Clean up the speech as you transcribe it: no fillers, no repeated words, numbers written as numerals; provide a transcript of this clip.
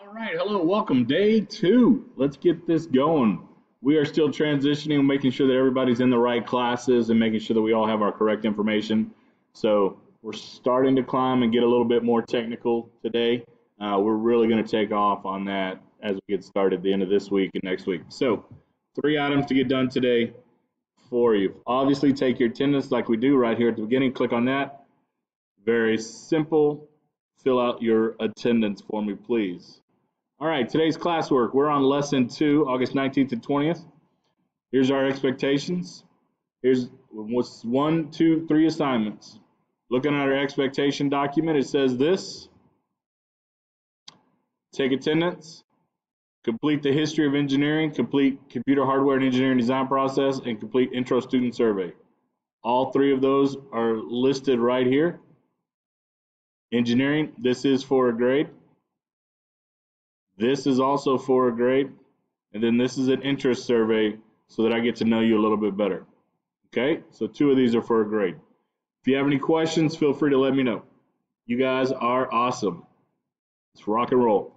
All right, hello, welcome. Day two. Let's get this going. We are still transitioning, making sure that everybody's in the right classes and making sure that we all have our correct information. So we're starting to climb and get a little bit more technical today. We're really going to take off on that as we get started at the end of this week and next week. So 3 items to get done today for you. Obviously, take your attendance like we do right here at the beginning. Click on that. Very simple. Fill out your attendance for me, please. All right, today's classwork. We're on lesson 2, August 19th and 20th. Here's our expectations. Here's what's 1, 2, 3 assignments. Looking at our expectation document, it says this. Take attendance. Complete the history of engineering. Complete computer hardware and engineering design process. And complete intro student survey. All 3 of those are listed right here. Engineering, this is for a grade. This is also for a grade, and then this is an interest survey so that I get to know you a little bit better. Okay, so 2 of these are for a grade. If you have any questions, feel free to let me know. You guys are awesome. Let's rock and roll.